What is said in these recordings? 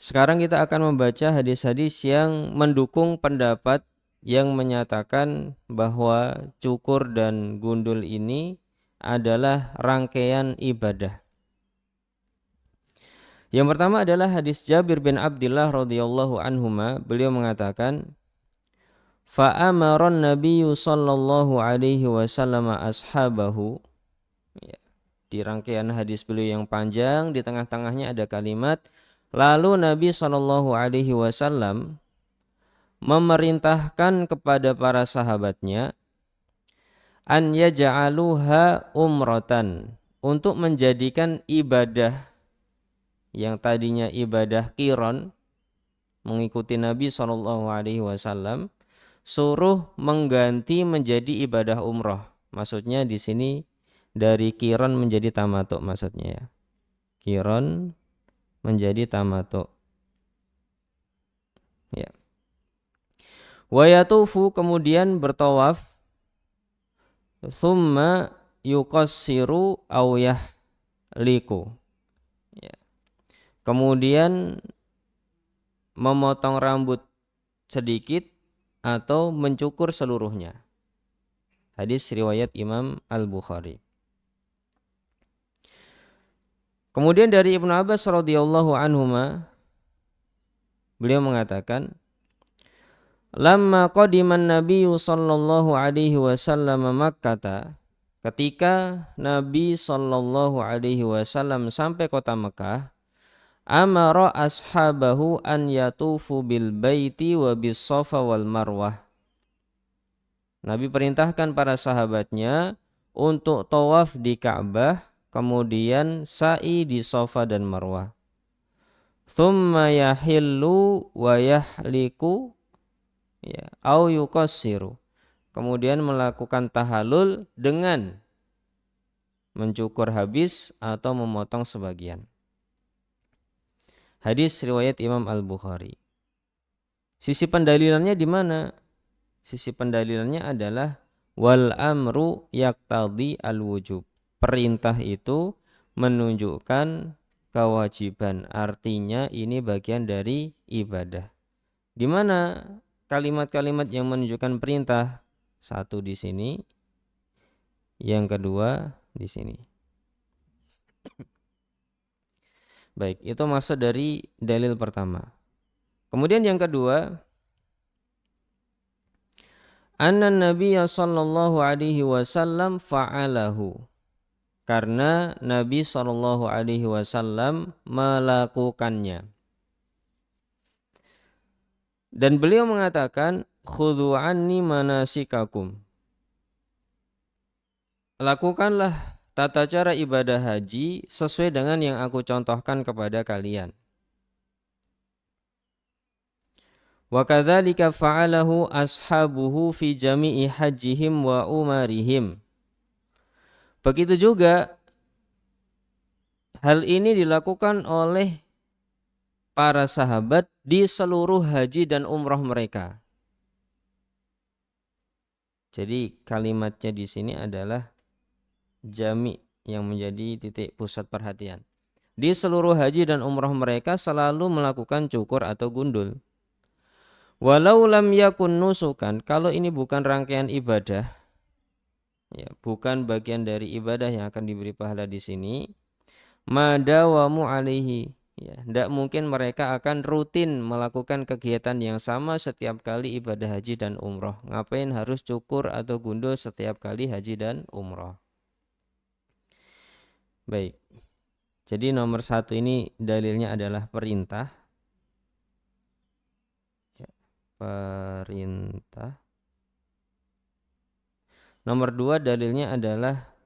Sekarang kita akan membaca hadis-hadis yang mendukung pendapat yang menyatakan bahwa cukur dan gundul ini adalah rangkaian ibadah. Yang pertama adalah hadis Jabir bin Abdullah radhiyallahu anhuma. Beliau mengatakan, "Fa'amaron Nabiyyu sallallahu alaihi wasallam ashabahu." Ya, di rangkaian hadis beliau yang panjang, di tengah-tengahnya ada kalimat, lalu Nabi sallallahu alaihi wasallam memerintahkan kepada para sahabatnya an yaj'aluha umratan, untuk menjadikan ibadah yang tadinya ibadah qiron mengikuti Nabi SAW, suruh mengganti menjadi ibadah umroh. Maksudnya di sini dari qiron menjadi tamatuk maksudnya ya. Qiron menjadi tamatuk. Ya. Wa yatufu, kemudian bertawaf, thumma yuqassiru aw yahliku. Ya. Kemudian memotong rambut sedikit atau mencukur seluruhnya. Hadis riwayat Imam Al-Bukhari. Kemudian dari Ibnu Abbas radhiyallahu anhuma, beliau mengatakan, lamma qadiman Nabiyyu sallallahu alaihi wasallam Makkah, ketika Nabi sallallahu alaihi wasallam sampai kota Mekah, amara ashabahu an yatufu bil baiti wa bis Safa wal Marwah. Nabi perintahkan para sahabatnya untuk tawaf di Ka'bah, kemudian sa'i di Safa dan Marwah. Thumma yahillu wa yahliku, ya, au yuqassiru. Kemudian melakukan tahallul dengan mencukur habis atau memotong sebagian. Hadis riwayat Imam Al-Bukhari. Sisi pendalilannya di mana? Sisi pendalilannya adalah wal amru yaqtadi al-wujub. Perintah itu menunjukkan kewajiban, artinya ini bagian dari ibadah. Di mana kalimat-kalimat yang menunjukkan perintah? Satu di sini, yang kedua di sini. Baik, itu maksud dari dalil pertama. Kemudian yang kedua, anna Nabiya sallallahu alaihi wasallam fa'alahu, karena Nabi sallallahu alaihi wasallam melakukannya. Dan beliau mengatakan, khudhu anni manasikakum, lakukanlah tata cara ibadah haji sesuai dengan yang aku contohkan kepada kalian. Wa kadzalika fa'alahu ashabuhu fi jami'i hajjihim wa umarihim. Begitu juga hal ini dilakukan oleh para sahabat di seluruh haji dan umrah mereka. Jadi kalimatnya di sini adalah jami, yang menjadi titik pusat perhatian. Di seluruh haji dan umrah mereka selalu melakukan cukur atau gundul. Walau lam yakun nusukan, kalau ini bukan rangkaian ibadah, ya, bukan bagian dari ibadah yang akan diberi pahala di sini, madawamu alaihi, ya, tidak mungkin mereka akan rutin melakukan kegiatan yang sama setiap kali ibadah haji dan umrah. Ngapain harus cukur atau gundul setiap kali haji dan umrah? Baik, jadi nomor satu ini dalilnya adalah perintah. Perintah. Nomor dua dalilnya adalah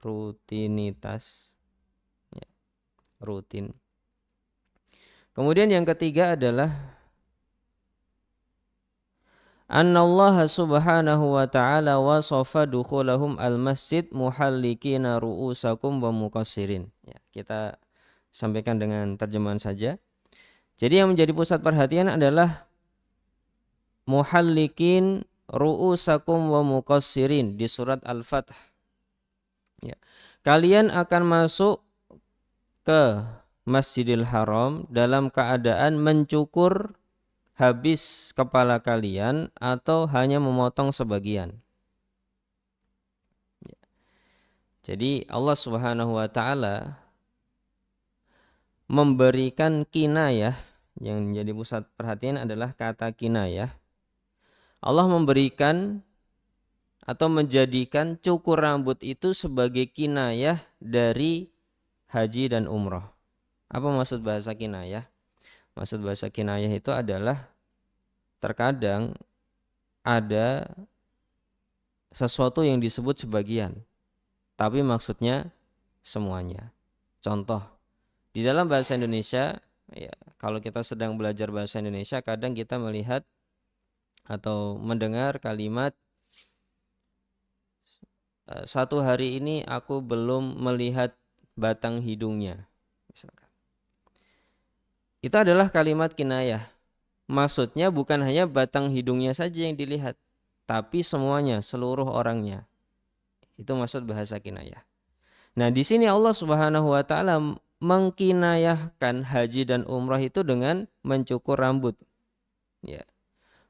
rutinitas, ya, rutin. Kemudian yang ketiga adalah annallaha subhanahu wa ta'ala wasafa dukhulahum al-masjid muhallikina ru'usakum wa muqassirin. Ya, kita sampaikan dengan terjemahan saja. Jadi yang menjadi pusat perhatian adalah muhallikin ru'usakum wa muqassirin di surat Al-Fath. Ya. Kalian akan masuk ke Masjidil Haram dalam keadaan mencukur habis kepala kalian atau hanya memotong sebagian. Jadi Allah Subhanahu wa taala memberikan kinayah, yang menjadi pusat perhatian adalah kata kinayah. Allah memberikan atau menjadikan cukur rambut itu sebagai kinayah dari haji dan umroh. Apa maksud bahasa kinayah? Maksud bahasa kinayah itu adalah terkadang ada sesuatu yang disebut sebagian, tapi maksudnya semuanya. Contoh, di dalam bahasa Indonesia, ya, kalau kita sedang belajar bahasa Indonesia, kadang kita melihat atau mendengar kalimat satu hari ini aku belum melihat batang hidungnya, misalkan. Itu adalah kalimat kinayah. Maksudnya bukan hanya batang hidungnya saja yang dilihat, tapi semuanya, seluruh orangnya. Itu maksud bahasa kinayah. Nah, di sini Allah Subhanahu wa taala mengkinayahkan haji dan umrah itu dengan mencukur rambut. Ya.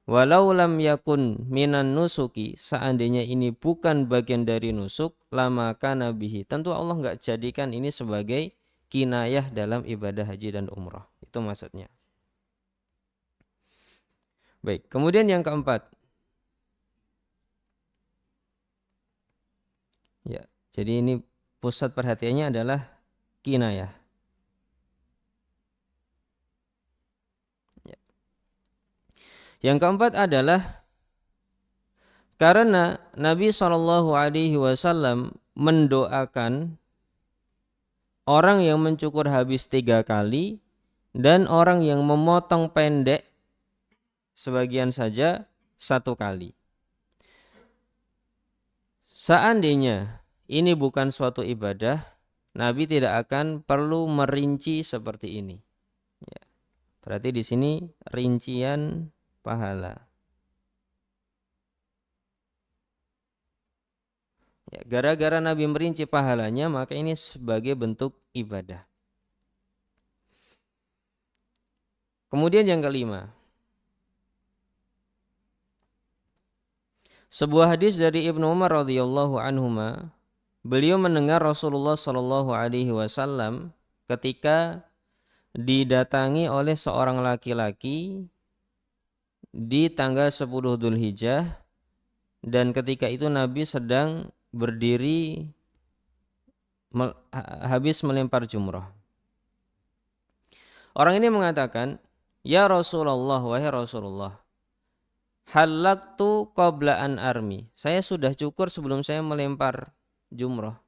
Walau lam yakun minan nusuki, seandainya ini bukan bagian dari nusuk, lama kana bihi. Tentu Allah enggak jadikan ini sebagai kinayah dalam ibadah haji dan umrah. Itu maksudnya. Baik, kemudian yang keempat. Ya, jadi ini pusat perhatiannya adalah kinayah. Ya. Yang keempat adalah karena Nabi SAW mendoakan orang yang mencukur habis 3 kali dan orang yang memotong pendek sebagian saja 1 kali. Seandainya ini bukan suatu ibadah, Nabi tidak akan perlu merinci seperti ini. Ya. Berarti di sini rincian pahala. Ya, gara-gara Nabi merinci pahalanya, maka ini sebagai bentuk ibadah. Kemudian yang kelima, sebuah hadis dari Ibnu Umar radhiyallahu anhuma, beliau mendengar Rasulullah sallallahu alaihi wasallam ketika didatangi oleh seorang laki-laki di tanggal 10 Dzulhijjah, dan ketika itu Nabi sedang berdiri habis melempar jumrah. Orang ini mengatakan, "Ya Rasulullah, wahai Rasulullah, halaktu qabla an armi." Saya sudah cukur sebelum saya melempar jumrah.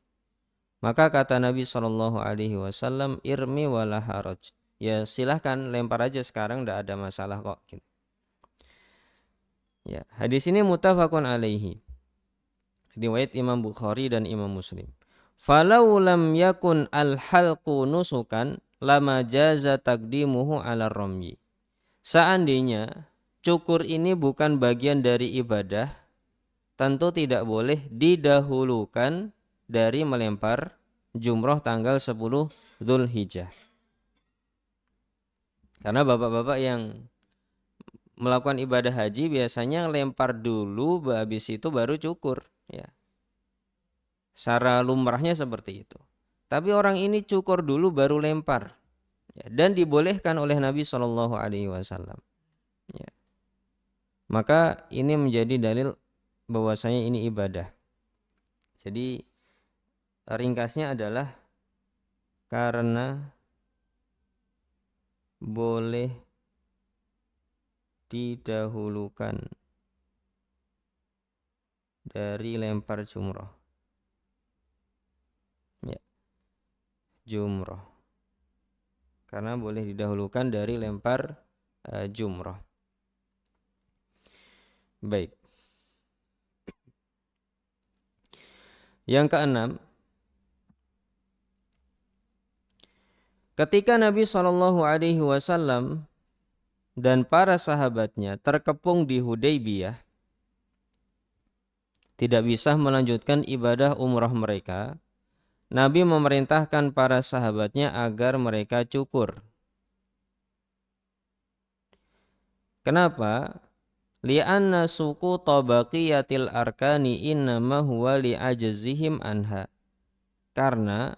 Maka kata Nabi SAW, "Irmi wala haraj." Ya, silahkan lempar aja sekarang, tidak ada masalah kok. Ya, hadis ini muttafaqun alaihi. Riwayat Imam Bukhari dan Imam Muslim. Falau lam yakun al-halqu nusukan lama jaza taqdimuhu ala ramyi. Seandainya cukur ini bukan bagian dari ibadah, tentu tidak boleh didahulukan dari melempar jumrah tanggal 10 Dzulhijjah. Karena bapak-bapak yang melakukan ibadah haji biasanya lempar dulu, habis itu baru cukur, ya. Secara lumrahnya seperti itu. Tapi orang ini cukur dulu baru lempar, ya, dan dibolehkan oleh Nabi Shallallahu Alaihi Wasallam. Ya. Maka ini menjadi dalil bahwasanya ini ibadah. Jadi ringkasnya adalah karena boleh didahulukan dari lempar jumrah. Ya, jumrah. Karena boleh didahulukan dari lempar jumrah. Baik. Yang keenam, ketika Nabi SAW dan para sahabatnya terkepung di Hudaybiyah, tidak bisa melanjutkan ibadah umrah mereka, Nabi memerintahkan para sahabatnya agar mereka cukur. Kenapa? Li'anna suku tabaqiyatil arkani innama huwa li'ajzihim anha. Karena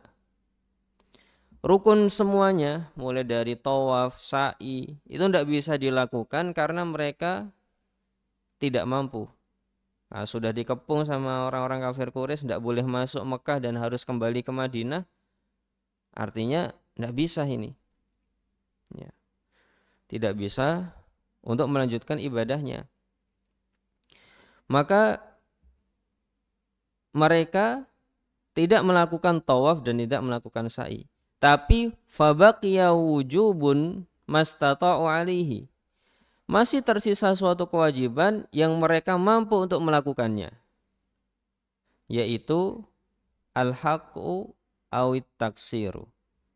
rukun semuanya, mulai dari tawaf, sa'i, itu tidak bisa dilakukan karena mereka tidak mampu. Nah, sudah dikepung sama orang-orang kafir Quraisy, tidak boleh masuk Mekah dan harus kembali ke Madinah. Artinya tidak bisa ini. Ya. Tidak bisa untuk melanjutkan ibadahnya. Maka mereka tidak melakukan tawaf dan tidak melakukan sa'i. Tapi fabaqiya wujubun mastata'u alaihi. Masih tersisa suatu kewajiban yang mereka mampu untuk melakukannya, yaitu al-haqqu awit taksiru,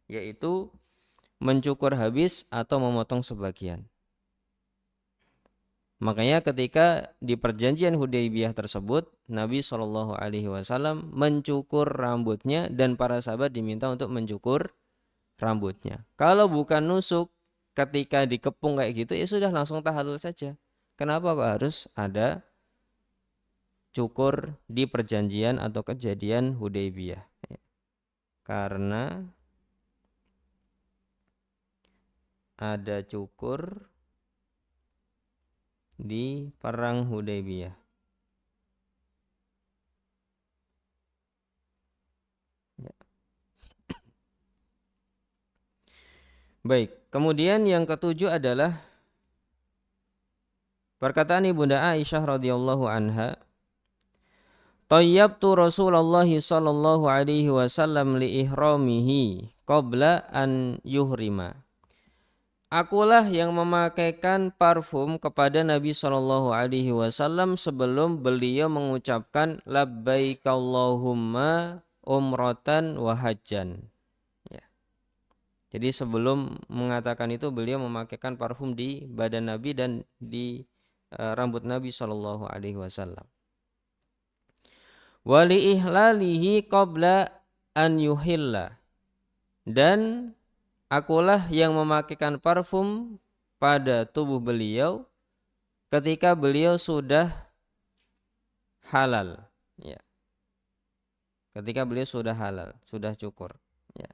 yaitu mencukur habis atau memotong sebagian. Makanya ketika di perjanjian Hudaybiyah tersebut, Nabi SAW mencukur rambutnya dan para sahabat diminta untuk mencukur rambutnya. Kalau bukan nusuk, ketika dikepung kayak gitu, ya sudah langsung tahallul saja. Kenapa kok harus ada cukur di perjanjian atau kejadian Hudaybiyah? Karena ada cukur di perang Hudaybiyah. Ya. Baik, kemudian yang ketujuh adalah perkataan Ibunda Aisyah radhiyallahu anha, "Tayyabtu Rasulullah sallallahu alaihi wasallam li ihramihi qabla an yuhrima." Akulah yang memakaikan parfum kepada Nabi sallallahu alaihi wasallam sebelum beliau mengucapkan labbaik Allahumma umratan wa hajjan. Ya. Jadi sebelum mengatakan itu beliau memakaikan parfum di badan Nabi dan di rambut Nabi sallallahu alaihi wasallam. Wa li ihlalihi qabla an yuhilla. Dan akulah yang memakaikan parfum pada tubuh beliau ketika beliau sudah halal. Ya. Ketika beliau sudah halal, sudah cukur. Ya.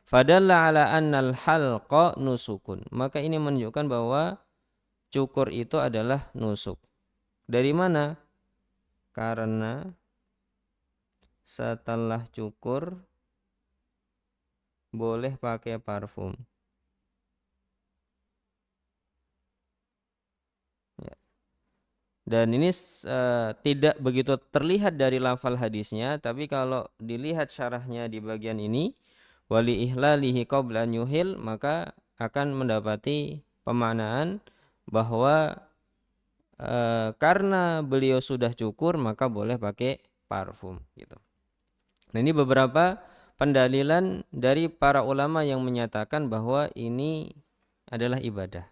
Fadalla ala annal halqa nusukun. Maka ini menunjukkan bahwa cukur itu adalah nusuk. Dari mana? Karena setelah cukur boleh pakai parfum. Ya. Dan ini tidak begitu terlihat dari lafal hadisnya, tapi kalau dilihat syarahnya di bagian ini, wali ihlalihi qabla yuhil, maka akan mendapati pemaknaan bahwa karena beliau sudah cukur maka boleh pakai parfum gitu. Nah, ini beberapa pendalilan dari para ulama yang menyatakan bahwa ini adalah ibadah.